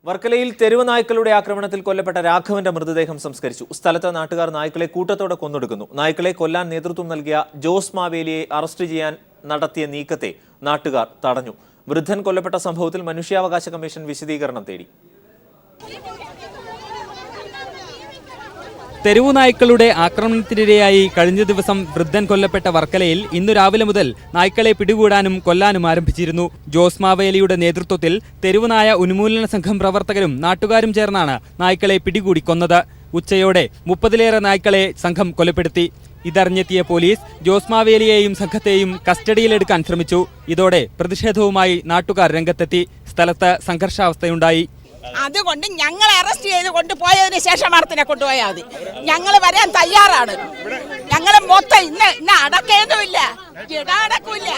വർക്കലയിൽ തെരുവ് നായ്ക്കളുടെ ആക്രമണത്തിൽ കൊല്ലപ്പെട്ട രാഘവന്റെ മൃതദേഹം സംസ്കരിച്ചു. സ്ഥലത്ത് നാട്ടുകാർ നായ്ക്കളെ കൂട്ടത്തോടെ കൊന്നൊടുക്കുന്നു. നായ്ക്കളെ കൊല്ലാൻ നേതൃത്വം നൽകിയ ജോസ് മാവേലിയെ അറസ്റ്റ് ചെയ്യാൻ നടത്തിയ നീക്കത്തെ നാട്ടുകാർ തടഞ്ഞു. വൃദ്ധൻ കൊല്ലപ്പെട്ട സംഭവത്തിൽ മനുഷ്യാവകാശ കമ്മീഷൻ വിശദീകരണം തേടി. തെരുവു നായ്ക്കളുടെ ആക്രമണത്തിനിരയായി കഴിഞ്ഞ ദിവസം വൃദ്ധൻ കൊല്ലപ്പെട്ട വർക്കലയിൽ ഇന്നു രാവിലെ മുതൽ നായ്ക്കളെ പിടികൂടാനും കൊല്ലാനും ആരംഭിച്ചിരുന്നു. ജോസ് മാവേലിയുടെ നേതൃത്വത്തിൽ തെരുവുനായ ഉന്മൂലന സംഘം പ്രവർത്തകരും നാട്ടുകാരും ചേർന്നാണ് നായ്ക്കളെ പിടികൂടി കൊന്നത്. ഉച്ചയോടെ 30-ലേറെ നായ്ക്കളെ സംഘം കൊലപ്പെടുത്തി. ഇതറിഞ്ഞെത്തിയ പോലീസ് ജോസ് മാവേലിയെയും സംഘത്തെയും കസ്റ്റഡിയിലെടുക്കാൻ ശ്രമിച്ചു. ഇതോടെ പ്രതിഷേധവുമായി നാട്ടുകാർ രംഗത്തെത്തി. സ്ഥലത്ത് സംഘർഷാവസ്ഥയുണ്ടായി. അതുകൊണ്ട് ഞങ്ങളെ അറസ്റ്റ് ചെയ്ത് കൊണ്ടുപോയതിനു ശേഷം മരത്തിനെ കൊണ്ടുപോയാൽ മതി. ഞങ്ങൾ വരാൻ തയ്യാറാണ്. ഞങ്ങൾ മൊത്തം ഇന്ന് അടക്കേന്നുമില്ല, അടക്കില്ല.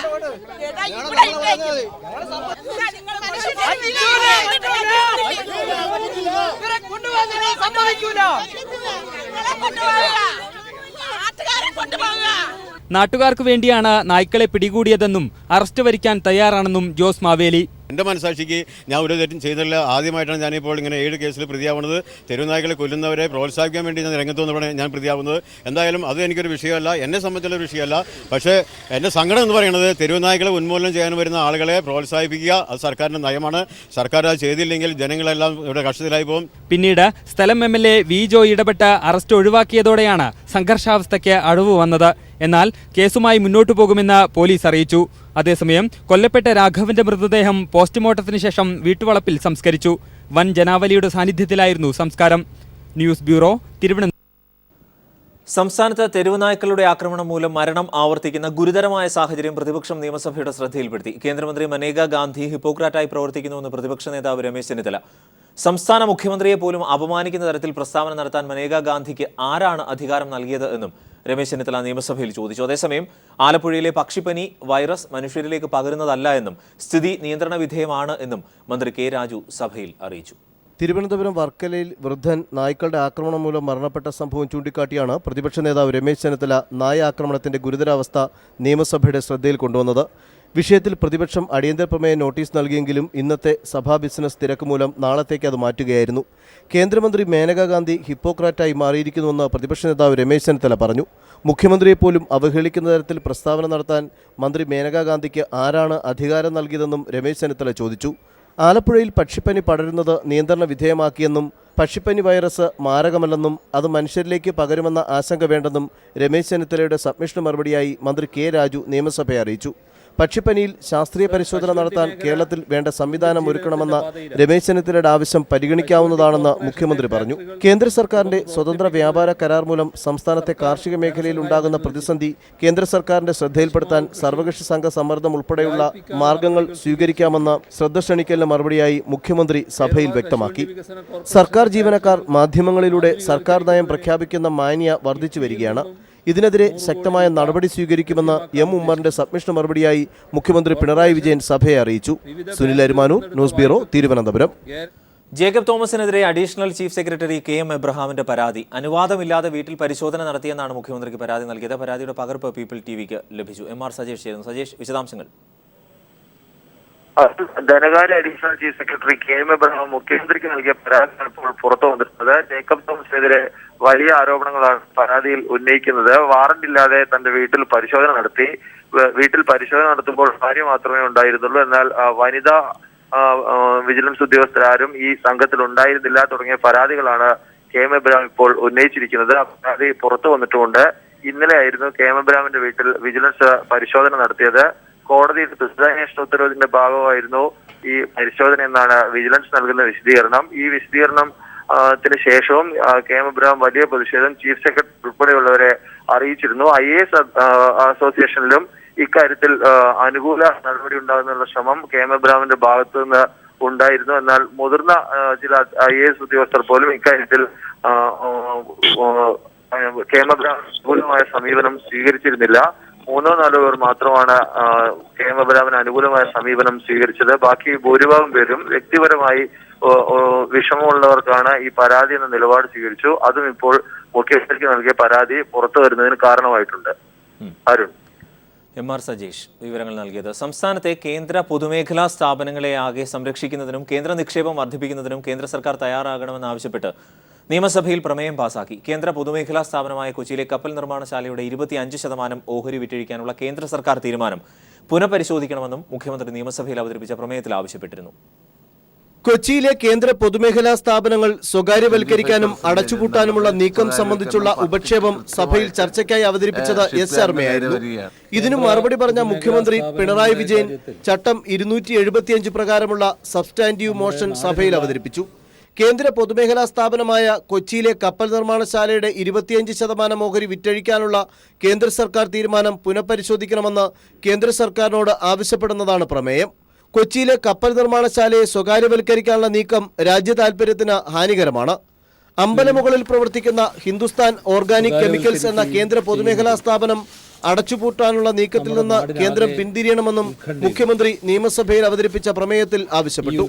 നാട്ടുകാർക്ക് വേണ്ടിയാണ് നായ്ക്കളെ പിടികൂടിയതെന്നും അറസ്റ്റ് വരിക്കാൻ തയ്യാറാണെന്നും ജോസ് മാവേലി. എൻ്റെ മനസാക്ഷിക്ക് ഞാൻ ഒരു തെറ്റും ചെയ്തില്ല. ആദ്യമായിട്ടാണ് ഞാനിപ്പോൾ ഇങ്ങനെ 7 കേസിൽ പ്രതിയാവുന്നത്. തെരുവുനായ്ക്കളെ കൊല്ലുന്നവരെ പ്രോത്സാഹിക്കാൻ വേണ്ടി ഞാൻ രംഗത്ത് വന്നപ്പോഴാണ് ഞാൻ പ്രതിയാവുന്നത്. എന്തായാലും അത് എനിക്കൊരു വിഷയമല്ല, എന്നെ സംബന്ധിച്ചുള്ള വിഷയമല്ല. പക്ഷേ എൻ്റെ സങ്കടം എന്ന് പറയുന്നത് തെരുവുനായ്ക്കളെ ഉന്മൂലനം ചെയ്യാൻ വരുന്ന ആളുകളെ പ്രോത്സാഹിപ്പിക്കുക, അത് സർക്കാരിൻ്റെ നയമാണ്. സർക്കാർ അത് ചെയ്തില്ലെങ്കിൽ ജനങ്ങളെല്ലാം ഇവിടെ കഷ്ടത്തിലായി പോകും. പിന്നീട് സ്ഥലം MLA വി ജോയ് ഇടപെട്ട് അറസ്റ്റ് ഒഴിവാക്കിയതോടെയാണ് സംഘർഷാവസ്ഥയ്ക്ക് അഴിവ് വന്നത്. എന്നാൽ കേസുമായി മുന്നോട്ടു പോകുമെന്ന് പോലീസ് അറിയിച്ചു. അതേസമയം കൊല്ലപ്പെട്ട രാഘവന്റെ മൃതദേഹം പോസ്റ്റ്മോർട്ടത്തിന് ശേഷം വീട്ടുവളപ്പിൽ സംസ്കരിച്ചു. വൻ ജനാവലിയുടെ സാന്നിധ്യത്തിലായിരുന്നു സംസ്കാരം. News bureau, Thiruvananthapuram. സംസ്ഥാനത്ത് തെരുവുനായ്ക്കളുടെ ആക്രമണം മൂലം മരണം ആവർത്തിക്കുന്ന ഗുരുതരമായ സാഹചര്യം പ്രതിപക്ഷം നിയമസഭയുടെ ശ്രദ്ധയിൽപ്പെടുത്തി. കേന്ദ്രമന്ത്രി മനേകാ ഗാന്ധി ഹിപ്പോക്രാറ്റായി പ്രവർത്തിക്കുന്നുവെന്ന് പ്രതിപക്ഷ നേതാവ് രമേശ് ചെന്നിത്തല. സംസ്ഥാന മുഖ്യമന്ത്രിയെ പോലും അപമാനിക്കുന്ന തരത്തിൽ പ്രസ്താവന നടത്താൻ മനേകാ ഗാന്ധിക്ക് ആരാണ് അധികാരം നൽകിയത് എന്നും രമേശ് ചെന്നിത്തല നിയമസഭയിൽ ചോദിച്ചു. അതേസമയം ആലപ്പുഴയിലെ പക്ഷിപ്പനി വൈറസ് മനുഷ്യരിലേക്ക് പകരുന്നതല്ല എന്നും സ്ഥിതി നിയന്ത്രണ വിധേയമാണ് എന്നും മന്ത്രി കെ രാജു സഭയിൽ അറിയിച്ചു. തിരുവനന്തപുരം വർക്കലയിൽ വൃദ്ധൻ നായ്ക്കളുടെ ആക്രമണം മൂലം മരണപ്പെട്ട സംഭവം ചൂണ്ടിക്കാട്ടിയാണ് പ്രതിപക്ഷ നേതാവ് രമേശ് ചെന്നിത്തല നായ ആക്രമണത്തിന്റെ ഗുരുതരാവസ്ഥ നിയമസഭയുടെ ശ്രദ്ധയിൽ കൊണ്ടുവന്നത്. വിഷയത്തിൽ പ്രതിപക്ഷം അടിയന്തര പ്രമേയ നോട്ടീസ് നൽകിയെങ്കിലും ഇന്നത്തെ സഭാ ബിസിനസ് തിരക്ക് മൂലം നാളത്തേക്ക് അത് മാറ്റുകയായിരുന്നു. കേന്ദ്രമന്ത്രി മേനകാ ഗാന്ധി ഹിപ്പോക്രാറ്റായി മാറിയിരിക്കുന്നുവെന്ന് പ്രതിപക്ഷ നേതാവ് രമേശ് ചെന്നിത്തല പറഞ്ഞു. മുഖ്യമന്ത്രിയെപ്പോലും അവഹേളിക്കുന്ന തരത്തിൽ പ്രസ്താവന നടത്താൻ മന്ത്രി മേനകാ ഗാന്ധിക്ക് ആരാണ് അധികാരം നൽകിയതെന്നും രമേശ് ചെന്നിത്തല ചോദിച്ചു. ആലപ്പുഴയിൽ പക്ഷിപ്പനി പടരുന്നത് നിയന്ത്രണ വിധേയമാക്കിയെന്നും പക്ഷിപ്പനി വൈറസ് മാരകമല്ലെന്നും അത് മനുഷ്യരിലേക്ക് പകരുമെന്ന ആശങ്ക വേണ്ടെന്നും രമേശ് ചെന്നിത്തലയുടെ സബ്മിഷന് മറുപടിയായി മന്ത്രി കെ രാജു നിയമസഭയെ അറിയിച്ചു. പക്ഷിപ്പനിയിൽ ശാസ്ത്രീയ പരിശോധന നടത്താൻ കേരളത്തിൽ വേണ്ട സംവിധാനം ഒരുക്കണമെന്ന രമേശ് ചെന്നിത്തലയുടെ ആവശ്യം പരിഗണിക്കാവുന്നതാണെന്ന് മുഖ്യമന്ത്രി പറഞ്ഞു. കേന്ദ്ര സർക്കാരിന്റെ സ്വതന്ത്ര വ്യാപാര കരാർ മൂലം സംസ്ഥാനത്തെ കാർഷിക മേഖലയിൽ ഉണ്ടാകുന്ന പ്രതിസന്ധി കേന്ദ്ര സർക്കാരിന്റെ ശ്രദ്ധയിൽപ്പെടുത്താൻ സർവകക്ഷി സംഘ സമ്മർദ്ദം ഉൾപ്പെടെയുള്ള മാർഗങ്ങൾ സ്വീകരിക്കാമെന്ന ശ്രദ്ധ ക്ഷണിക്കലിന് മറുപടിയായി മുഖ്യമന്ത്രി സഭയിൽ വ്യക്തമാക്കി. സർക്കാർ ജീവനക്കാർ മാധ്യമങ്ങളിലൂടെ സർക്കാർ നയം പ്രഖ്യാപിക്കുന്ന മാന്യ വർദ്ധിച്ചു വരികയാണ്. ഇതിനെതിരെ ശക്തമായ നടപടി സ്വീകരിക്കുമെന്ന് എം ഉമ്മറിന്റെ സബ്മിഷന് മറുപടിയായി മുഖ്യമന്ത്രി പിണറായി വിജയൻ സഭയെ അറിയിച്ചു. Sunil Arumanoor, news bureau, Thiruvananthapuram. ജേക്കബ് തോമസിനെതിരെ അഡീഷണൽ ചീഫ് സെക്രട്ടറി KM എബ്രഹാമിന്റെ പരാതി. അനുവാദമില്ലാതെ വീട്ടിൽ പരിശോധന നടത്തിയെന്നാണ് മുഖ്യമന്ത്രിക്ക് പരാതി നൽകിയത്. പരാതിയുടെ പകർപ്പ് പീപ്പിൾ TVക്ക് ലഭിച്ചു. MR സജേഷ് ചേരുന്നു. സജേഷ്, വിശദാംശങ്ങൾ. ധനകാര്യ additional chief secretary KM Abraham മുഖ്യമന്ത്രിക്ക് നൽകിയ പരാതിയാണ് ഇപ്പോൾ പുറത്തു വന്നിട്ടുള്ളത്. ജേക്കബ് തോമസിനെതിരെ വലിയ ആരോപണങ്ങളാണ് പരാതിയിൽ ഉന്നയിക്കുന്നത്. വാറന്റ് ഇല്ലാതെ തന്റെ വീട്ടിൽ പരിശോധന നടത്തി. വീട്ടിൽ പരിശോധന നടത്തുമ്പോൾ ഭാര്യ മാത്രമേ ഉണ്ടായിരുന്നുള്ളൂ. എന്നാൽ വനിതാ വിജിലൻസ് ഉദ്യോഗസ്ഥരാരും ഈ സംഘത്തിൽ ഉണ്ടായിരുന്നില്ല തുടങ്ങിയ പരാതികളാണ് KM എബ്രഹാം ഇപ്പോൾ ഉന്നയിച്ചിരിക്കുന്നത്. പരാതി പുറത്തു വന്നിട്ടുമുണ്ട്. ഇന്നലെയായിരുന്നു KM എബ്രഹാമിന്റെ വീട്ടിൽ വിജിലൻസ് പരിശോധന നടത്തിയത്. കോടതിയിൽ ദുരിതാന്വേഷണ ഉത്തരവിന്റെ ഭാഗമായിരുന്നു ഈ പരിശോധന എന്നാണ് വിജിലൻസ് നൽകുന്ന വിശദീകരണം. ഈ വിശദീകരണത്തിന് ശേഷവും KM എബ്രഹാം വലിയ പ്രതിഷേധം ചീഫ് സെക്രട്ടറി ഉൾപ്പെടെയുള്ളവരെ അറിയിച്ചിരുന്നു. IAS അസോസിയേഷനിലും ഇക്കാര്യത്തിൽ അനുകൂല നടപടി ഉണ്ടാകുന്നുള്ള ശ്രമം KM എബ്രഹാമിന്റെ ഭാഗത്തു നിന്ന് ഉണ്ടായിരുന്നു. എന്നാൽ മുതിർന്ന ചില IAS ഉദ്യോഗസ്ഥർ പോലും ഇക്കാര്യത്തിൽ KM എബ്രഹാം അനുകൂലമായ സമീപനം സ്വീകരിച്ചിരുന്നില്ല. 3-4 പേർ മാത്രമാണ് KM എബ്രഹാമിന് അനുകൂലമായ സമീപനം സ്വീകരിച്ചത്. ബാക്കി ഭൂരിഭാഗം പേരും വ്യക്തിപരമായി വിഷമമുള്ളവർക്കാണ് ഈ പരാതി എന്ന നിലപാട് സ്വീകരിച്ചു. അതും ഇപ്പോൾ മുഖ്യമന്ത്രിക്ക് നൽകിയ പരാതി പുറത്തു വരുന്നതിന് കാരണമായിട്ടുണ്ട്. അരുൺ. എം.ആർ. സജീഷ് വിവരങ്ങൾ നൽകിയത്. സംസ്ഥാനത്തെ കേന്ദ്ര പൊതുമേഖലാ സ്ഥാപനങ്ങളെ ആകെ സംരക്ഷിക്കുന്നതിനും കേന്ദ്ര നിക്ഷേപം വർദ്ധിപ്പിക്കുന്നതിനും കേന്ദ്ര സർക്കാർ തയ്യാറാകണമെന്നാവശ്യപ്പെട്ട് നിയമസഭയിൽ പ്രമേയം പാസാക്കി. കേന്ദ്ര പൊതുമേഖലാ സ്ഥാപനമായ കൊച്ചിയിലെ കപ്പൽ നിർമ്മാണശാലയുടെ 25% ഓഹരി വിറ്റഴിക്കാനുള്ള കേന്ദ്ര സർക്കാർ തീരുമാനം പുനഃപരിശോധിക്കണമെന്നും മുഖ്യമന്ത്രി നിയമസഭയിൽ അവതരിപ്പിച്ച പ്രമേയത്തിൽ ആവശ്യപ്പെട്ടിരുന്നു. കൊച്ചിയിലെ കേന്ദ്ര പൊതുമേഖലാ സ്ഥാപനങ്ങൾ സ്വകാര്യവൽക്കരിക്കാനും അടച്ചുപൂട്ടാനുമുള്ള നീക്കം സംബന്ധിച്ചുള്ള ഉപക്ഷേപം സഭയിൽ ചർച്ചയ്ക്കായി അവതരിപ്പിച്ചത് എസ് ശർമ്മയായിരുന്നു. ഇതിനു മറുപടി പറഞ്ഞ മുഖ്യമന്ത്രി പിണറായി വിജയൻ ചട്ടം 275 പ്രകാരമുള്ള സബ്സ്റ്റാൻറ്റീവ് മോഷൻ സഭയിൽ അവതരിപ്പിച്ചു. കേന്ദ്ര പൊതുമേഖലാ സ്ഥാപനമായ കൊച്ചിയിലെ കപ്പൽ നിർമ്മാണശാലയുടെ 25% ഓഹരി വിറ്റഴിക്കാനുള്ള കേന്ദ്ര സർക്കാർ തീരുമാനം പുനഃപരിശോധിക്കണമെന്ന് കേന്ദ്ര സർക്കാരിനോട് ആവശ്യപ്പെടുന്നതാണ് പ്രമേയം. കൊച്ചിയിലെ കപ്പൽ നിർമ്മാണശാലയെ സ്വകാര്യവൽക്കരിക്കാനുള്ള നീക്കം രാജ്യ താൽപര്യത്തിന് ഹാനികരമാണ്. അമ്പലമുകളിൽ പ്രവർത്തിക്കുന്ന ഹിന്ദുസ്ഥാൻ ഓർഗാനിക് കെമിക്കൽസ് എന്ന കേന്ദ്ര പൊതുമേഖലാ സ്ഥാപനം അടച്ചുപൂട്ടാനുള്ള നീക്കത്തിൽ നിന്ന് കേന്ദ്രം പിന്തിരിയണമെന്നും മുഖ്യമന്ത്രി നിയമസഭയിൽ അവതരിപ്പിച്ച പ്രമേയത്തിൽ ആവശ്യപ്പെട്ടു.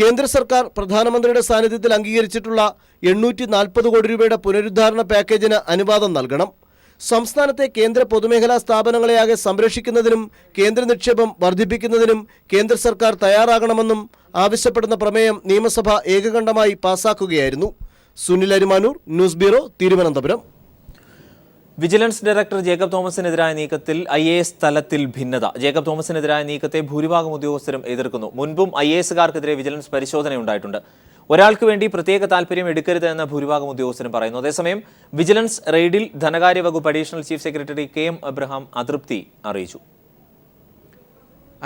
കേന്ദ്ര സർക്കാർ പ്രധാനമന്ത്രിയുടെ സാന്നിധ്യത്തിൽ അംഗീകരിച്ചിട്ടുള്ള 840 കോടി രൂപയുടെ പുനരുദ്ധാരണ പാക്കേജിന് അനുവാദം നൽകണം. സംസ്ഥാനത്തെ കേന്ദ്ര പൊതുമേഖലാ സ്ഥാപനങ്ങളെയാകെ സംരക്ഷിക്കുന്നതിനും കേന്ദ്ര നിക്ഷേപം വർദ്ധിപ്പിക്കുന്നതിനും കേന്ദ്ര സർക്കാർ തയ്യാറാകണമെന്നും ആവശ്യപ്പെടുന്ന പ്രമേയം നിയമസഭ ഏകകണ്ഠമായി പാസാക്കുകയായിരുന്നു. Sunil Arimanoor, news bureau, Thiruvananthapuram. Vigilance director Jacob തോമസിനെതിരായ നീക്കത്തിൽ IAS തലത്തിൽ ഭിന്നത. ജേക്കബ് തോമസിനെതിരായ നീക്കത്തെ ഭൂരിഭാഗം ഉദ്യോഗസ്ഥരും എതിർക്കുന്നു. മുൻപും IASകാർക്കെതിരെ വിജിലൻസ് പരിശോധനയുണ്ടായിട്ടുണ്ട്. ഒരാൾക്ക് വേണ്ടി പ്രത്യേക താൽപര്യം എടുക്കരുത് എന്ന് ഭൂരിഭാഗം ഉദ്യോഗസ്ഥരും പറയുന്നു. അതേസമയം വിജിലൻസ് റെയ്ഡിൽ ധനകാര്യ വകുപ്പ് additional chief secretary KM Abraham അതൃപ്തി അറിയിച്ചു.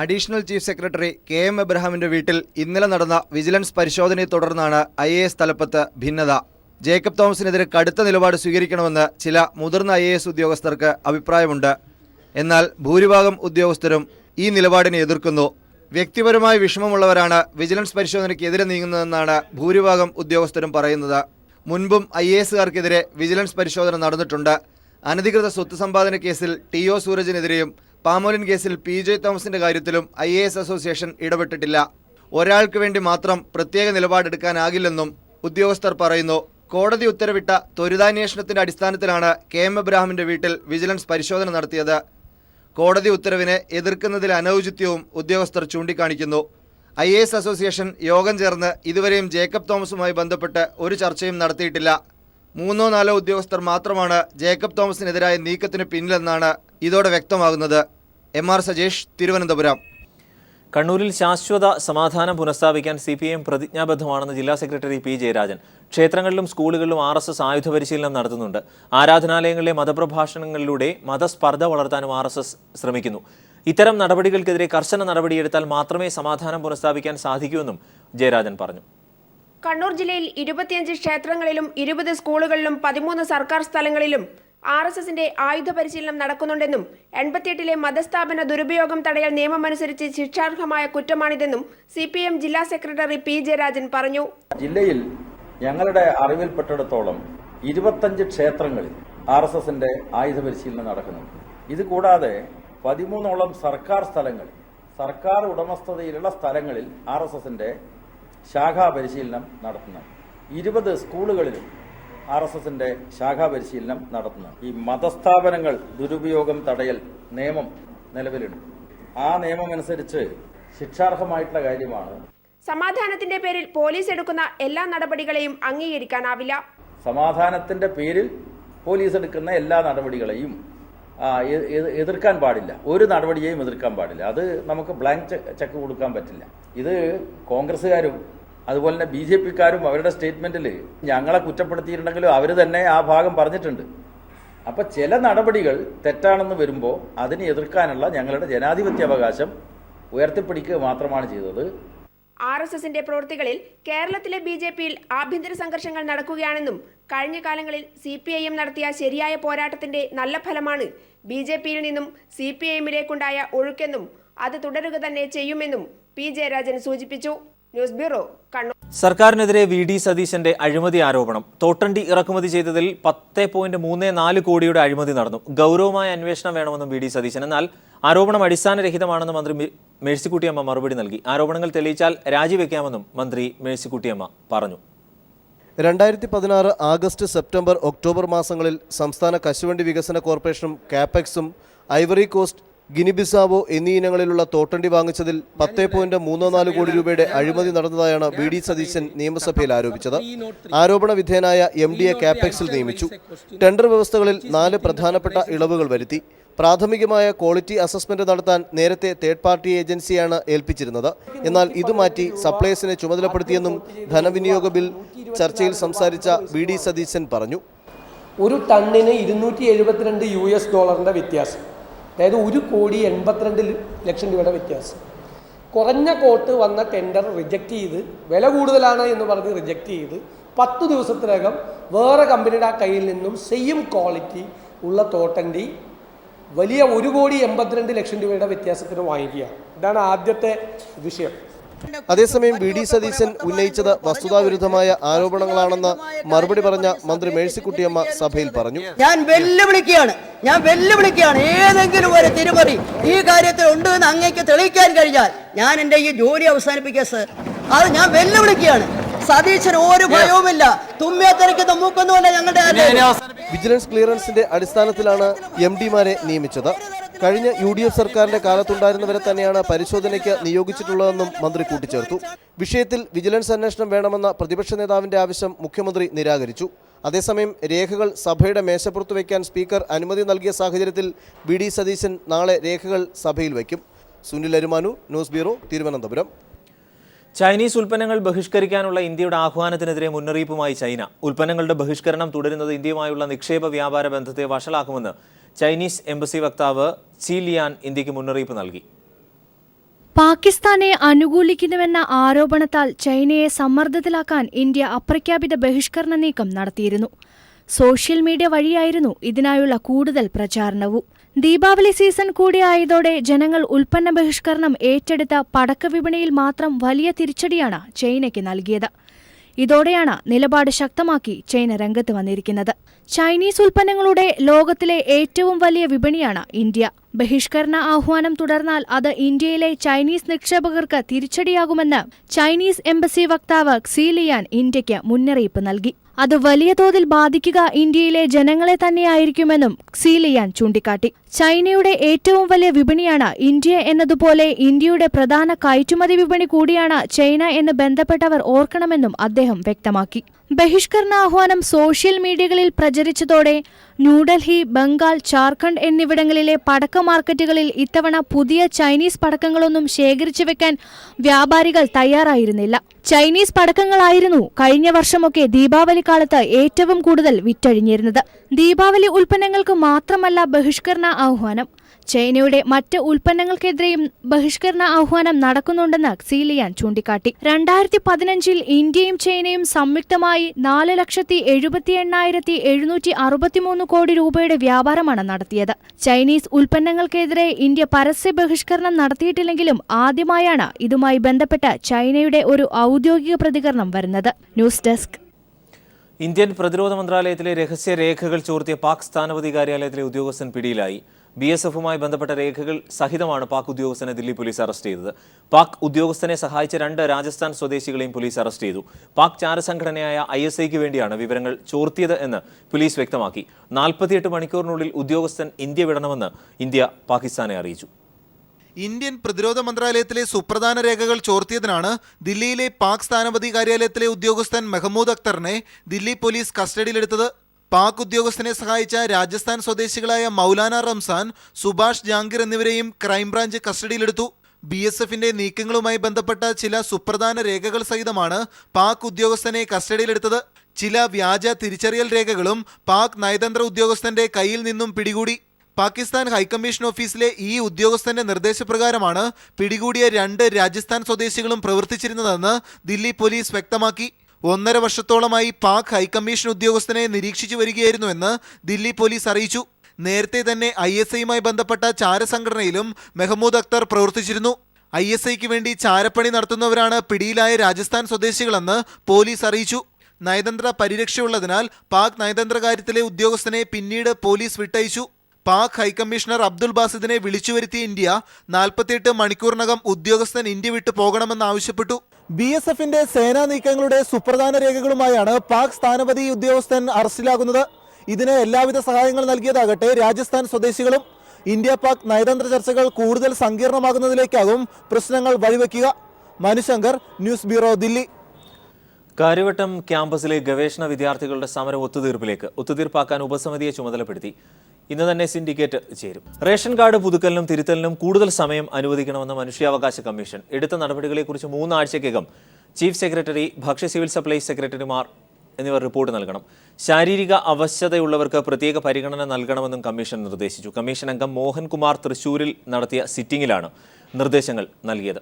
അഡീഷണൽ ചീഫ് സെക്രട്ടറി KM എബ്രഹാമിന്റെ വീട്ടിൽ ഇന്നലെ നടന്ന വിജിലൻസ് പരിശോധനയെ തുടർന്നാണ് IAS തലപ്പത്ത് ഭിന്നത. ജേക്കബ് തോമസിനെതിരെ കടുത്ത നിലപാട് സ്വീകരിക്കണമെന്ന് ചില മുതിർന്ന IAS ഉദ്യോഗസ്ഥർക്ക് അഭിപ്രായമുണ്ട്. എന്നാൽ ഭൂരിഭാഗം ഉദ്യോഗസ്ഥരും ഈ നിലപാടിനെ എതിർക്കുന്നു. വ്യക്തിപരമായ വിഷമമുള്ളവരാണ് വിജിലൻസ് പരിശോധനയ്ക്കെതിരെ നീങ്ങുന്നതെന്നാണ് ഭൂരിഭാഗം ഉദ്യോഗസ്ഥരും പറയുന്നത്. മുൻപും IASകാർക്കെതിരെ വിജിലൻസ് പരിശോധന നടന്നിട്ടുണ്ട്. അനധികൃത സ്വത്ത് സമ്പാദന കേസിൽ TO സൂരജിനെതിരെയും പാമോലിൻ കേസിൽ PJ തോമസിന്റെ കാര്യത്തിലും IAS അസോസിയേഷൻ ഇടപെട്ടിട്ടില്ല. ഒരാൾക്ക് വേണ്ടി മാത്രം പ്രത്യേക നിലപാടെടുക്കാനാകില്ലെന്നും ഉദ്യോഗസ്ഥർ പറയുന്നു. കോടതി ഉത്തരവിട്ട ത്വരിതാന്വേഷണത്തിന്റെ അടിസ്ഥാനത്തിലാണ് KM എബ്രഹാമിന്റെ വീട്ടിൽ വിജിലൻസ് പരിശോധന നടത്തിയത്. കോടതി ഉത്തരവിനെ എതിർക്കുന്നതിൽ അനൗചിത്യവും ഉദ്യോഗസ്ഥർ ചൂണ്ടിക്കാണിക്കുന്നു. IAS അസോസിയേഷൻ യോഗം ചേർന്ന് ഇതുവരെയും ജേക്കബ് തോമസുമായി ബന്ധപ്പെട്ട് ഒരു ചർച്ചയും നടത്തിയിട്ടില്ല. 3-4 ഉദ്യോഗസ്ഥർ മാത്രമാണ് ജേക്കബ് തോമസിനെതിരായ നീക്കത്തിന് പിന്നിലെന്നാണ് ഇതോടെ വ്യക്തമാകുന്നത്. MR സജീഷ്, തിരുവനന്തപുരം. കണ്ണൂരിൽ ശാശ്വത സമാധാനം പുനഃസ്ഥാപിക്കാൻ CPIM പ്രതിജ്ഞാബദ്ധമാണെന്ന് ജില്ലാ സെക്രട്ടറി P. ജയരാജൻ. ക്ഷേത്രങ്ങളിലും സ്കൂളുകളിലും RSS ആയുധ പരിശീലനം നടത്തുന്നുണ്ട്. ആരാധനാലയങ്ങളിലെ മതപ്രഭാഷണങ്ങളിലൂടെ മതസ്പർദ്ധ വളർത്താനും RSS ശ്രമിക്കുന്നു. ഇത്തരം നടപടികൾക്കെതിരെ കർശന നടപടിയെടുത്താൽ മാത്രമേ സമാധാനം പുനഃസ്ഥാപിക്കാൻ സാധിക്കൂവെന്നും ജയരാജൻ പറഞ്ഞു. കണ്ണൂർ ജില്ലയിൽ 25 ക്ഷേത്രങ്ങളിലും 20 സ്കൂളുകളിലും 13 സർക്കാർ സ്ഥലങ്ങളിലും RSSന്റെ ആയുധ പരിശീലനം നടക്കുന്നുണ്ടെന്നും 88-ലെ മതസ്ഥാപന ദുരുപയോഗം തടയൽ നിയമമനുസരിച്ച് ശിക്ഷാർഹമായ കുറ്റമാണിതെന്നും CPIM ജില്ലാ സെക്രട്ടറി P. ജയരാജൻ പറഞ്ഞു. ജില്ലയിൽ ഞങ്ങളുടെ അറിവിൽപ്പെട്ടിടത്തോളം 25 ക്ഷേത്രങ്ങളിൽ RSSന്റെ ആയുധ പരിശീലനം നടക്കുന്നുണ്ട്. ഇത് കൂടാതെ 13ഓളം സർക്കാർ സ്ഥലങ്ങളിൽ, സർക്കാർ ഉടമസ്ഥതയിലുള്ള സ്ഥലങ്ങളിൽ RSSന്റെ ശാഖാ പരിശീലനം നടത്തുന്നുണ്ട്. 20 സ്കൂളുകളിലും RSSന്റെ ശാഖാ പരിശീലനം നടത്തുന്നു. ഈ മതസ്ഥാപനങ്ങൾ ദുരുപയോഗം തടയൽ നിയമം നിലവിലുണ്ട്. ആ നിയമമനുസരിച്ച് ശിക്ഷാർഹമായിട്ടുള്ള കാര്യമാണ്. സമാധാനത്തിന്റെ പേരിൽ പോലീസ് എടുക്കുന്ന എല്ലാ നടപടികളെയും അംഗീകരിക്കാനാവില്ല. സമാധാനത്തിന്റെ പേരിൽ പോലീസ് എടുക്കുന്ന എല്ലാ നടപടികളെയും എതിർക്കാൻ പാടില്ല. ഒരു നടപടിയെയും എതിർക്കാൻ പാടില്ല. അത് നമുക്ക് ബ്ലാങ്ക് ചെക്ക് കൊടുക്കാൻ പറ്റില്ല. ഇത് കോൺഗ്രസ്സുകാരും അതുപോലെ തന്നെ BJPക്കാരും അവരുടെ സ്റ്റേറ്റ്മെന്റിൽ ഞങ്ങളെ കുറ്റപ്പെടുത്തിയിട്ടുണ്ടെങ്കിലും അവർ തന്നെ ആ ഭാഗം പറഞ്ഞിട്ടുണ്ട്. അപ്പം ചില നടപടികൾ തെറ്റാണെന്ന് വരുമ്പോൾ അതിനെ എതിർക്കാനുള്ള ഞങ്ങളുടെ ജനാധിപത്യ അവകാശം ഉയർത്തിപ്പിടിക്കുക മാത്രമാണ് ചെയ്തത്. RSSന്റെ പ്രവൃത്തികളിൽ കേരളത്തിലെ BJPയിൽ ആഭ്യന്തര സംഘർഷങ്ങൾ നടക്കുകയാണെന്നും കഴിഞ്ഞ കാലങ്ങളിൽ CPIM നടത്തിയ ശരിയായ പോരാട്ടത്തിന്റെ നല്ല ഫലമാണ് BJPയിൽ നിന്നും CPIMലേക്കുണ്ടായ ഒഴുക്കെന്നും അത് തുടരുക തന്നെ ചെയ്യുമെന്നും P. ജയരാജൻ സൂചിപ്പിച്ചു. News bureau, Kannur. സർക്കാരിനെതിരെ VD സതീശന്റെ അഴിമതി ആരോപണം. തോട്ടണ്ടി ഇറക്കുമതി ചെയ്തതിൽ 10.34 കോടിയുടെ അഴിമതി നടന്നു. ഗൗരവമായ അന്വേഷണം വേണമെന്നും VD സതീശൻ. എന്നാൽ ആരോപണം അടിസ്ഥാനരഹിതമാണെന്ന് മന്ത്രി മേഴ്സിക്കുട്ടിയമ്മ മറുപടി നൽകി. ആരോപണങ്ങൾ തെളിയിച്ചാൽ രാജിവെക്കാമെന്നും മന്ത്രി മേഴ്സിക്കുട്ടിയമ്മ പറഞ്ഞു. 2016 ആഗസ്റ്റ്, സെപ്റ്റംബർ, ഒക്ടോബർ മാസങ്ങളിൽ സംസ്ഥാന കശുവണ്ടി വികസന കോർപ്പറേഷനും കാപ്പെക്സും ഐവറി കോസ്റ്റ് ഗിനിബിസാവോ എന്നീ ഇനങ്ങളിലുള്ള തോട്ടണ്ടി വാങ്ങിച്ചതിൽ 10.34 കോടി രൂപയുടെ അഴിമതി നടന്നതായാണ് വി.ഡി. സതീശൻ നിയമസഭയിൽ ആരോപിച്ചത്. ആരോപണ വിധേയനായ എം.ഡിയെ കാപ്പെക്സിൽ നിയമിച്ചു. ടെൻഡർ വ്യവസ്ഥകളിൽ 4 പ്രധാനപ്പെട്ട ഇളവുകൾ വരുത്തി. പ്രാഥമികമായ ക്വാളിറ്റി അസസ്മെന്റ് നടത്താൻ നേരത്തെ തേർഡ് പാർട്ടി ഏജൻസിയാണ് ഏൽപ്പിച്ചിരുന്നത്. എന്നാൽ ഇത് മാറ്റി സപ്ലൈസിനെ ചുമതലപ്പെടുത്തിയെന്നും ധനവിനിയോഗ ബിൽ ചർച്ചയിൽ സംസാരിച്ച വി.ഡി. സതീശൻ പറഞ്ഞു. ഒരു ടണ്ണിന് $272 വ്യത്യാസം, അതായത് 1,82,00,000 രൂപയുടെ വ്യത്യാസം. കുറഞ്ഞ കോട്ട് വന്ന ടെൻഡർ റിജക്റ്റ് ചെയ്ത്, വില കൂടുതലാണ് എന്ന് പറഞ്ഞ് റിജക്റ്റ് ചെയ്ത് 10 ദിവസത്തിനകം വേറെ കമ്പനിയുടെ കയ്യിൽ നിന്നും സെയിം ക്വാളിറ്റി ഉള്ള തോട്ടണ്ടി വലിയ 1,82,00,000 രൂപയുടെ വ്യത്യാസത്തിന് വാങ്ങിക്കുകയാണ്. ഇതാണ് ആദ്യത്തെ വിഷയം. അതേസമയം വി.ഡി. സതീശൻ ഉന്നയിച്ചത് വസ്തുതാവിരുദ്ധമായ ആരോപണങ്ങളാണെന്ന് മറുപടി പറഞ്ഞ മന്ത്രി മേഴ്സിക്കുട്ടിയമ്മ സഭയിൽ പറഞ്ഞു. ഞാൻ വെല്ലുവിളിക്കുകയാണ് ഏതെങ്കിലും ഒരു തിരിമറി ഈ കാര്യത്തിൽ ഉണ്ട് എന്ന് അങ്ങേക്ക് തെളിയിക്കാൻ കഴിഞ്ഞാൽ ഞാൻ എൻ്റെ ഈ ജോലി അവസാനിപ്പിക്കുക സർ. അത് ഞാൻ വെല്ലുവിളിക്കുകയാണ്. സതീശന് ഒരു ഭയവുമില്ല. തുമ്മിയത്തിരക്കുന്ന മൂക്കൊന്നുമല്ല ഞങ്ങളുടെ. വിജിലൻസ് ക്ലിയറൻസിന്റെ അടിസ്ഥാനത്തിലാണ് എം.ഡിമാരെ നിയമിച്ചത്. കഴിഞ്ഞ UDF സർക്കാരിന്റെ കാലത്തുണ്ടായിരുന്നവരെ തന്നെയാണ് പരിശോധനയ്ക്ക് നിയോഗിച്ചിട്ടുള്ളതെന്നും മന്ത്രി കൂട്ടിച്ചേർത്തു. വിഷയത്തിൽ വിജിലൻസ് അന്വേഷണം വേണമെന്ന പ്രതിപക്ഷ നേതാവിന്റെ ആവശ്യം മുഖ്യമന്ത്രി നിരാകരിച്ചു. അതേസമയം രേഖകൾ സഭയുടെ മേശപ്പുറത്ത് വയ്ക്കാൻ സ്പീക്കർ അനുമതി നൽകിയ സാഹചര്യത്തിൽ വി.ഡി. സതീശൻ നാളെ രേഖകൾ സഭയിൽ വയ്ക്കും. Sunil Arumanu, news bureau, Thiruvananthapuram. Chinese ഉൽപ്പന്നങ്ങൾ ബഹിഷ്കരിക്കാനുള്ള ഇന്ത്യയുടെ ആഹ്വാനത്തിനെതിരെ മുന്നറിയിപ്പുമായി ചൈന. ഉൽപ്പന്നങ്ങളുടെ ബഹിഷ്കരണം തുടരുന്നത് ഇന്ത്യയുമായുള്ള നിക്ഷേപ വ്യാപാര ബന്ധത്തെ വഷളാക്കുമെന്ന് ചൈനീസ് എംബസി വക്താവ് ചി ലിയാൻ ഇന്ത്യക്ക് മുന്നറിയിപ്പ് നൽകി. പാകിസ്ഥാനെ അനുകൂലിക്കുന്നുവെന്ന ആരോപണത്താൽ ചൈനയെ സമ്മർദ്ദത്തിലാക്കാൻ ഇന്ത്യ അപ്രഖ്യാപിത ബഹിഷ്കരണ നീക്കം നടത്തിയിരുന്നു. സോഷ്യൽ മീഡിയ വഴിയായിരുന്നു ഇതിനായുള്ള കൂടുതൽ പ്രചാരണവും. ദീപാവലി സീസൺ കൂടിയായതോടെ ജനങ്ങൾ ഉൽപ്പന്ന ബഹിഷ്കരണം ഏറ്റെടുത്ത പടക്ക വിപണിയിൽ മാത്രം വലിയ തിരിച്ചടിയാണ് ചൈനയ്ക്ക് നൽകിയത്. ഇതോടെയാണ് നിലപാട് ശക്തമാക്കി ചൈന രംഗത്ത് വന്നിരിക്കുന്നത്. ചൈനീസ് ഉൽപ്പന്നങ്ങളുടെ ലോകത്തിലെ ഏറ്റവും വലിയ വിപണിയാണ് ഇന്ത്യ. ബഹിഷ്കരണ ആഹ്വാനം തുടർന്നാൽ അത് ഇന്ത്യയിലെ ചൈനീസ് നിക്ഷേപകർക്ക് തിരിച്ചടിയാകുമെന്ന് ചൈനീസ് എംബസി വക്താവ് ക്സി ലിയാൻ ഇന്ത്യയ്ക്ക് മുന്നറിയിപ്പ് നൽകി. അത് വലിയ തോതിൽ ബാധിക്കുക ഇന്ത്യയിലെ ജനങ്ങളെ തന്നെയായിരിക്കുമെന്നും ക്സി ലിയാൻ ചൂണ്ടിക്കാട്ടി. ചൈനയുടെ ഏറ്റവും വലിയ വിപണിയാണ് ഇന്ത്യ എന്നതുപോലെ ഇന്ത്യയുടെ പ്രധാന കയറ്റുമതി വിപണി കൂടിയാണ് ചൈന എന്ന് ബന്ധപ്പെട്ടവർ ഓർക്കണമെന്നും അദ്ദേഹം വ്യക്തമാക്കി. ബഹിഷ്കരണ ആഹ്വാനം സോഷ്യൽ മീഡിയകളിൽ പ്രചരിച്ചതോടെ ന്യൂഡൽഹി, ബംഗാൾ, ജാർഖണ്ഡ് എന്നിവിടങ്ങളിലെ പടക്ക മാർക്കറ്റുകളിൽ ഇത്തവണ പുതിയ ചൈനീസ് പടക്കങ്ങളൊന്നും ശേഖരിച്ചു വെക്കാൻ വ്യാപാരികൾ തയ്യാറായിരുന്നില്ല. ചൈനീസ് പടക്കങ്ങളായിരുന്നു കഴിഞ്ഞ വർഷമൊക്കെ ദീപാവലി കാലത്ത് ഏറ്റവും കൂടുതൽ വിറ്റഴിഞ്ഞിരുന്നത്. ദീപാവലി ഉൽപ്പന്നങ്ങൾക്ക് മാത്രമല്ല ബഹിഷ്കരണ ആഹ്വാനം. ചൈനയുടെ മറ്റ് ഉൽപ്പന്നങ്ങൾക്കെതിരെയും ബഹിഷ്കരണ ആഹ്വാനം നടക്കുന്നുണ്ടെന്ന് ക്സി ലിയാൻ ചൂണ്ടിക്കാട്ടി. 2015 ഇന്ത്യയും ചൈനയും സംയുക്തമായി 4,78,763 കോടി രൂപയുടെ വ്യാപാരമാണ് നടത്തിയത്. ചൈനീസ് ഉൽപ്പന്നങ്ങൾക്കെതിരെ ഇന്ത്യ പരസ്യ ബഹിഷ്കരണം നടത്തിയിട്ടില്ലെങ്കിലും ആദ്യമായാണ് ഇതുമായി ബന്ധപ്പെട്ട് ചൈനയുടെ ഒരു ഔദ്യോഗിക പ്രതികരണം വരുന്നത്. News desk. ഇന്ത്യൻ പ്രതിരോധ മന്ത്രാലയത്തിലെ രഹസ്യ രേഖകൾ ചോർത്തിയ പാക് സ്ഥാനപതി കാര്യാലയത്തിലെ ഉദ്യോഗസ്ഥൻ പിടിയിലായി. BSFുമായി ബന്ധപ്പെട്ട രേഖകൾ സഹിതമാണ് പാക് ഉദ്യോഗസ്ഥനെ ദില്ലി പോലീസ് അറസ്റ്റ് ചെയ്തത്. പാക് ഉദ്യോഗസ്ഥനെ സഹായിച്ച 2 രാജസ്ഥാൻ സ്വദേശികളെയും പോലീസ് അറസ്റ്റ് ചെയ്തു. പാക് ചാരസംഘടനയായ ISIക്ക് വേണ്ടിയാണ് വിവരങ്ങൾ ചോർത്തിയത് എന്ന് പോലീസ് വ്യക്തമാക്കി. 48 മണിക്കൂറിനുള്ളിൽ ഉദ്യോഗസ്ഥൻ ഇന്ത്യ വിടണമെന്ന് ഇന്ത്യ പാകിസ്ഥാനെ അറിയിച്ചു. ഇന്ത്യൻ പ്രതിരോധ മന്ത്രാലയത്തിലെ സുപ്രധാന രേഖകൾ ചോർത്തിയതിനാണ് ദില്ലിയിലെ പാക് സ്ഥാനപതി കാര്യാലയത്തിലെ ഉദ്യോഗസ്ഥൻ മെഹമ്മൂദ് അക്തറിനെ ദില്ലി പോലീസ് കസ്റ്റഡിയിലെടുത്തത്. പാക് ഉദ്യോഗസ്ഥനെ സഹായിച്ച രാജസ്ഥാൻ സ്വദേശികളായ മൗലാന റംസാൻ, സുഭാഷ് ജാംഗീർ എന്നിവരെയും ക്രൈംബ്രാഞ്ച് കസ്റ്റഡിയിലെടുത്തു. BSFന്റെ നീക്കങ്ങളുമായി ബന്ധപ്പെട്ട ചില സുപ്രധാന രേഖകൾ സഹിതമാണ് പാക് ഉദ്യോഗസ്ഥനെ കസ്റ്റഡിയിലെടുത്തത്. ചില വ്യാജ തിരിച്ചറിയൽ രേഖകളും പാക് നയതന്ത്ര ഉദ്യോഗസ്ഥന്റെ കയ്യിൽ നിന്നും പിടികൂടി. പാകിസ്ഥാൻ ഹൈക്കമ്മീഷൻ ഓഫീസിലെ ഈ ഉദ്യോഗസ്ഥന്റെ നിർദ്ദേശപ്രകാരമാണ് പിടികൂടിയ 2 രാജസ്ഥാൻ സ്വദേശികളും പ്രവർത്തിച്ചിരുന്നതെന്ന് ദില്ലി പോലീസ് വ്യക്തമാക്കി. 1.5 വർഷത്തോളമായി പാക് ഹൈക്കമ്മീഷൻ ഉദ്യോഗസ്ഥനെ നിരീക്ഷിച്ചു വരികയായിരുന്നുവെന്ന് ദില്ലി പോലീസ് അറിയിച്ചു. നേരത്തെ തന്നെ ISIയുമായി ബന്ധപ്പെട്ട ചാരസംഘടനയിലും മെഹമ്മൂദ് അക്തർ പ്രവർത്തിച്ചിരുന്നു. ISIക്ക് വേണ്ടി ചാരപ്പണി നടത്തുന്നവരാണ് പിടിയിലായ രാജസ്ഥാൻ സ്വദേശികളെന്ന് പോലീസ് അറിയിച്ചു. നയതന്ത്ര പരിരക്ഷയുള്ളതിനാൽ പാക് നയതന്ത്ര കാര്യത്തിലെ ഉദ്യോഗസ്ഥനെ പിന്നീട് പോലീസ് വിട്ടയച്ചു. പാക് ഹൈക്കമ്മീഷണർ അബ്ദുൽ ബാസിദിനെ വിളിച്ചുവരുത്തിയ ഇന്ത്യ 48 മണിക്കൂറിനകം ഉദ്യോഗസ്ഥൻ ഇന്ത്യ വിട്ടു പോകണമെന്നാവശ്യപ്പെട്ടു. BSFന്റെ സേനാ നീക്കങ്ങളുടെ സുപ്രധാന രേഖകളുമായാണ് പാക് സ്ഥാനപതി ഉദ്യോഗസ്ഥൻ അറസ്റ്റിലാകുന്നത്. ഇതിന് എല്ലാവിധ സഹായങ്ങൾ നൽകിയതാകട്ടെ രാജസ്ഥാൻ സ്വദേശികളും. ഇന്ത്യ പാക് നയതന്ത്ര ചർച്ചകൾ കൂടുതൽ സങ്കീർണമാകുന്നതിലേക്കാകും പ്രശ്നങ്ങൾ വഴിവെക്കുക. Manushankar, news bureau, Delhi. കാര്യവട്ടം ക്യാമ്പസിലെ ഗവേഷണ വിദ്യാർത്ഥികളുടെ സമരം ഒത്തുതീർപ്പാക്കാൻ ഉപസമിതിയെ ചുമതലപ്പെടുത്തി. ഇന്ന് തന്നെ സിൻഡിക്കേറ്റ് ചേരും. റേഷൻ കാർഡ് പുതുക്കലിനും തിരുത്തലിനും കൂടുതൽ സമയം അനുവദിക്കണമെന്ന് മനുഷ്യാവകാശ കമ്മീഷൻ. എടുത്ത നടപടികളെക്കുറിച്ച് 3 ആഴ്ചയ്ക്കകം ചീഫ് സെക്രട്ടറി, ഭക്ഷ്യ സിവിൽ സപ്ലൈസ് സെക്രട്ടറിമാർ എന്നിവർ റിപ്പോർട്ട് നൽകണം. ശാരീരിക അവശതയുള്ളവർക്ക് പ്രത്യേക പരിഗണന നൽകണമെന്നും കമ്മീഷൻ നിർദ്ദേശിച്ചു. കമ്മീഷൻ അംഗം മോഹൻകുമാർ തൃശൂരിൽ നടത്തിയ സിറ്റിംഗിലാണ് നിർദ്ദേശങ്ങൾ നൽകിയത്.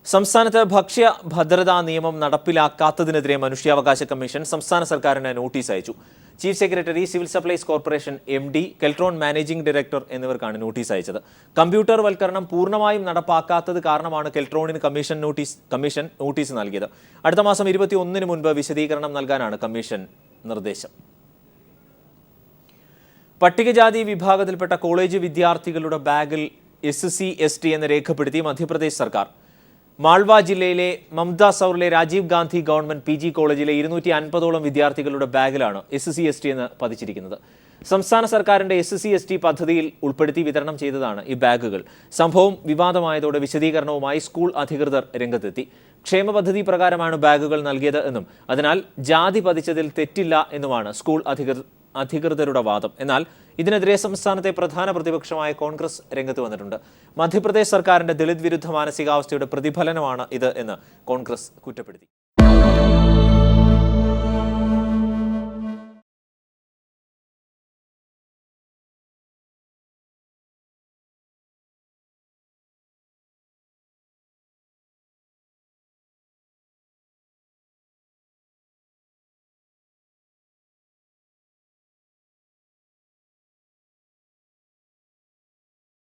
സംസ്ഥാനത്ത് ഭക്ഷ്യ ഭദ്രതാ നിയമം നടപ്പിലാക്കാത്തതിനെതിരെ മനുഷ്യാവകാശ കമ്മീഷൻ സംസ്ഥാന സർക്കാരിന് നോട്ടീസ് അയച്ചു. Chief secretary, civil supplies corporation MD, Keltron managing director എന്നിവർക്കാണ് നോട്ടീസ് അയച്ചത്. കമ്പ്യൂട്ടർ വൽക്കരണം പൂർണ്ണമായും നടപ്പാക്കാത്തത് കാരണമാണ് കെൽട്രോണിന് കമ്മീഷൻ നോട്ടീസ് നൽകിയത്. അടുത്ത മാസം 21 മുൻപ് വിശദീകരണം നൽകാനാണ് കമ്മീഷൻ നിർദ്ദേശം. പട്ടികജാതി വിഭാഗത്തിൽപ്പെട്ട കോളേജ് വിദ്യാർത്ഥികളുടെ ബാഗിൽ SC/ST എന്ന് രേഖപ്പെടുത്തി മധ്യപ്രദേശ് സർക്കാർ. മാൾവ ജില്ലയിലെ മംദാസൗറിലെ രാജീവ് ഗാന്ധി ഗവൺമെന്റ് PG കോളേജിലെ 250ഓളം വിദ്യാർത്ഥികളുടെ ബാഗിലാണ് SC/ST എന്ന് പതിച്ചിരിക്കുന്നത്. സംസ്ഥാന സർക്കാരിന്റെ SC/ST പദ്ധതിയിൽ ഉൾപ്പെടുത്തി വിതരണം ചെയ്തതാണ് ഈ ബാഗുകൾ. സംഭവം വിവാദമായതോടെ വിശദീകരണവുമായി സ്കൂൾ അധികൃതർ രംഗത്തെത്തി. ക്ഷേമ പദ്ധതി പ്രകാരമാണ് ബാഗുകൾ നൽകിയത് എന്നും അതിനാൽ ജാതി പതിച്ചതിൽ തെറ്റില്ല എന്നുമാണ് സ്കൂൾ അധികൃതരുടെ വാദം. എന്നാൽ ഇതിനെതിരെ സംസ്ഥാനത്തെ പ്രധാന പ്രതിപക്ഷമായ കോൺഗ്രസ് രംഗത്ത് വന്നിട്ടുണ്ട്. മധ്യപ്രദേശ് സർക്കാരിന്റെ ദളിത് വിരുദ്ധ മാനസികാവസ്ഥയുടെ പ്രതിഫലനമാണ് ഇത് എന്ന് കോൺഗ്രസ് കുറ്റപ്പെടുത്തി.